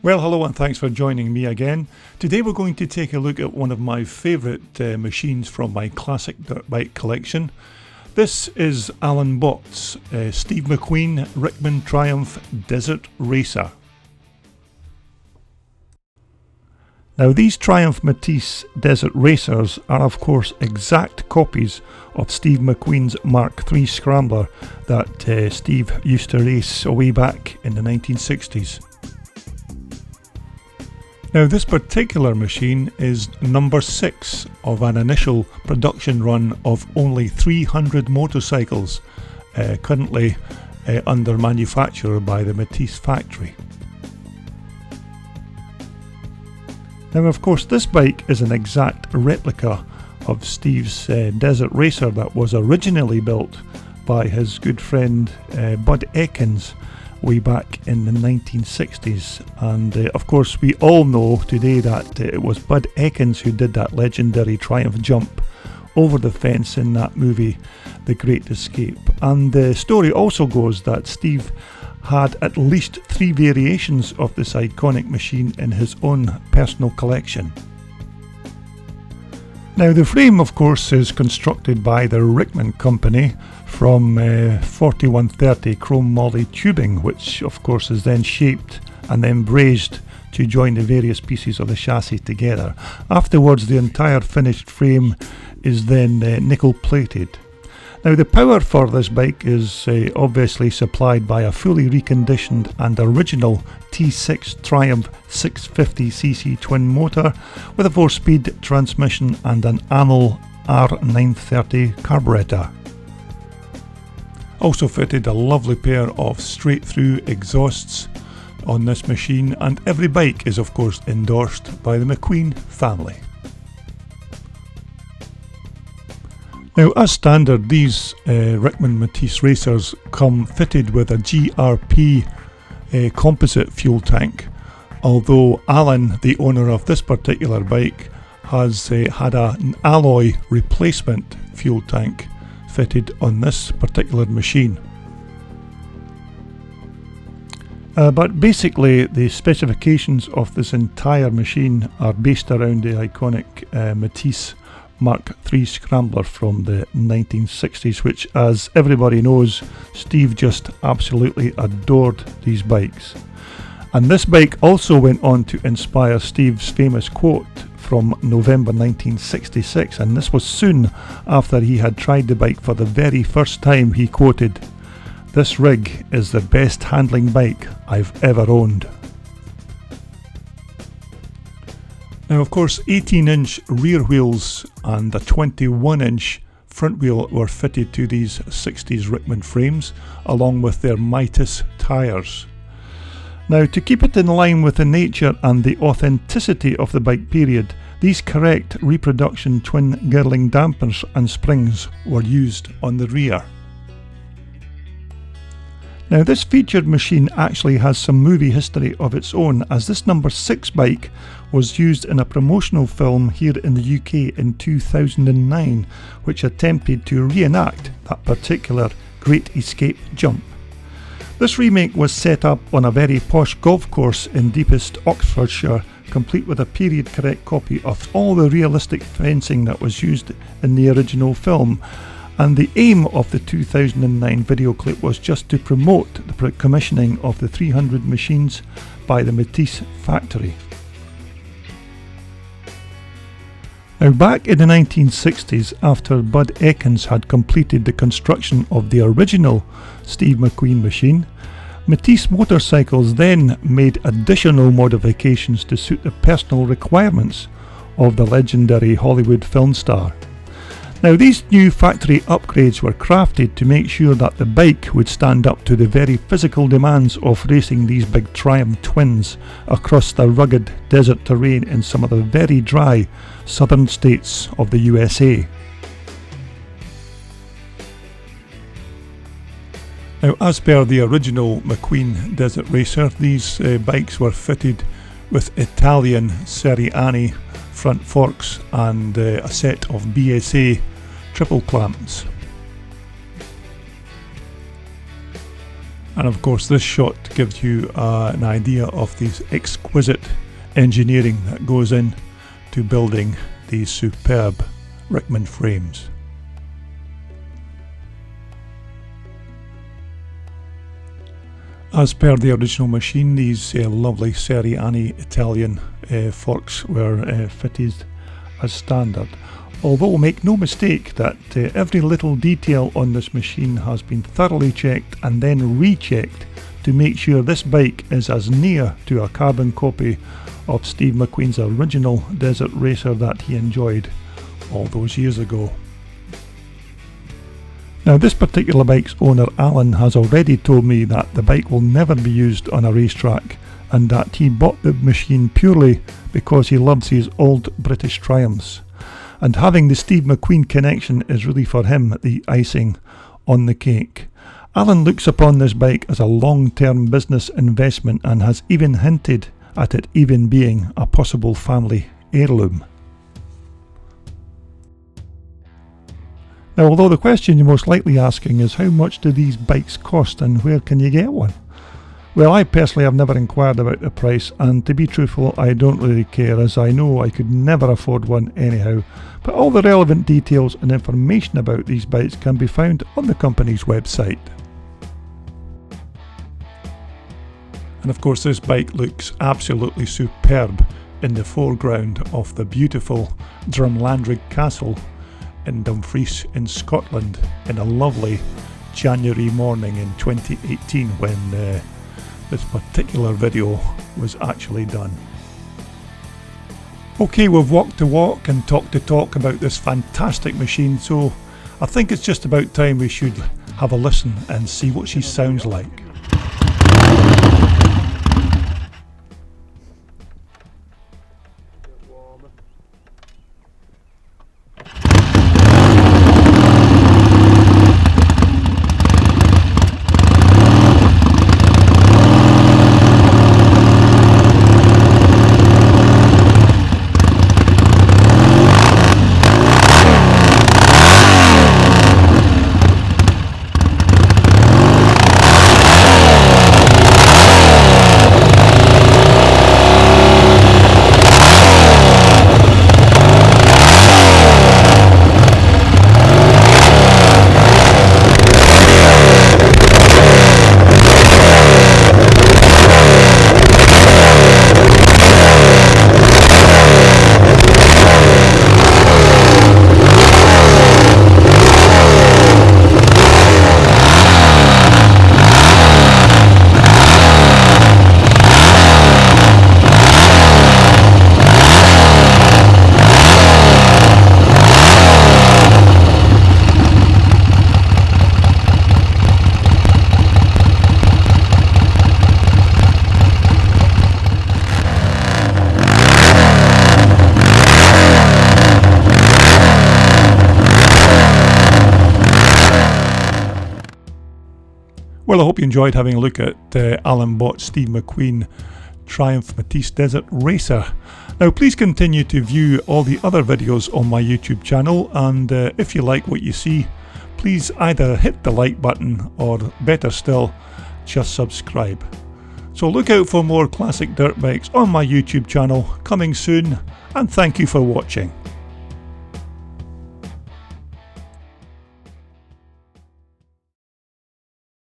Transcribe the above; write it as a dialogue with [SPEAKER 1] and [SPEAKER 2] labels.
[SPEAKER 1] Well, hello and thanks for joining me again. Today we're going to take a look at one of my favourite machines from my classic dirt bike collection. This is Alan Bott's Steve McQueen Rickman Triumph Desert Racer. Now these Triumph Matisse Desert Racers are of course exact copies of Steve McQueen's Mark III Scrambler that Steve used to race way back in the 1960s. Now this particular machine is number 6 of an initial production run of only 300 motorcycles currently under manufacture by the Matisse factory. Now of course this bike is an exact replica of Steve's Desert Racer that was originally built by his good friend Bud Ekins way back in the 1960s, and of course we all know today that it was Bud Ekins who did that legendary Triumph jump over the fence in that movie The Great Escape. And the story also goes that Steve had at least 3 variations of this iconic machine in his own personal collection. Now the frame of course is constructed by the Rickman company from 4130 chrome moly tubing, which of course is then shaped and then brazed to join the various pieces of the chassis together. Afterwards the entire finished frame is then nickel plated. Now the power for this bike is obviously supplied by a fully reconditioned and original T6 Triumph 650cc twin motor with a 4-speed transmission and an Amel R930 carburetor. Also fitted a lovely pair of straight through exhausts on this machine, and every bike is of course endorsed by the McQueen family. Now as standard, these Rickman Matisse racers come fitted with a GRP composite fuel tank, although Alan, the owner of this particular bike, has had an alloy replacement fuel tank fitted on this particular machine. But basically the specifications of this entire machine are based around the iconic Matisse Mark III Scrambler from the 1960s, which, as everybody knows, Steve just absolutely adored these bikes. And this bike also went on to inspire Steve's famous quote from November 1966, and this was soon after he had tried the bike for the very first time. He quoted, "This rig is the best handling bike I've ever owned." Now of course 18-inch rear wheels and a 21-inch front wheel were fitted to these 60s Rickman frames, along with their Mitas tyres. Now to keep it in line with the nature and the authenticity of the bike period, these correct reproduction twin Girling dampers and springs were used on the rear. Now this featured machine actually has some movie history of its own, as this number 6 bike was used in a promotional film here in the UK in 2009, which attempted to reenact that particular Great Escape jump. This remake was set up on a very posh golf course in deepest Oxfordshire, complete with a period correct copy of all the realistic fencing that was used in the original film. And the aim of the 2009 video clip was just to promote the commissioning of the 300 machines by the Matisse factory. Now back in the 1960s, after Bud Ekins had completed the construction of the original Steve McQueen machine, Matisse Motorcycles then made additional modifications to suit the personal requirements of the legendary Hollywood film star. Now these new factory upgrades were crafted to make sure that the bike would stand up to the very physical demands of racing these big Triumph twins across the rugged desert terrain in some of the very dry southern states of the USA. Now as per the original McQueen Desert Racer, these bikes were fitted with Italian Seriani front forks and a set of BSA triple clamps. And of course this shot gives you an idea of the exquisite engineering that goes in to building these superb Rickman frames. As per the original machine, these lovely Seriani Italian forks were fitted as standard. Although make no mistake that every little detail on this machine has been thoroughly checked and then rechecked to make sure this bike is as near to a carbon copy of Steve McQueen's original desert racer that he enjoyed all those years ago. Now this particular bike's owner Alan has already told me that the bike will never be used on a racetrack and that he bought the machine purely because he loves his old British Triumphs, and having the Steve McQueen connection is really for him the icing on the cake. Alan looks upon this bike as a long-term business investment and has even hinted at it even being a possible family heirloom. Now, although the question you're most likely asking is how much do these bikes cost and where can you get one? Well, I personally have never inquired about the price, and to be truthful, I don't really care, as I know I could never afford one anyhow, but all the relevant details and information about these bikes can be found on the company's website. And of course this bike looks absolutely superb in the foreground of the beautiful Drumlandrig Castle in Dumfries in Scotland in a lovely January morning in 2018 when this particular video was actually done. Okay, we've walked the walk and talked the talk about this fantastic machine, so I think it's just about time we should have a listen and see what she sounds like. Well, I hope you enjoyed having a look at Alan Bott Steve McQueen Triumph Matisse Desert Racer. Now please continue to view all the other videos on my YouTube channel, and if you like what you see, please either hit the like button or better still, just subscribe. So look out for more classic dirt bikes on my YouTube channel coming soon, and thank you for watching.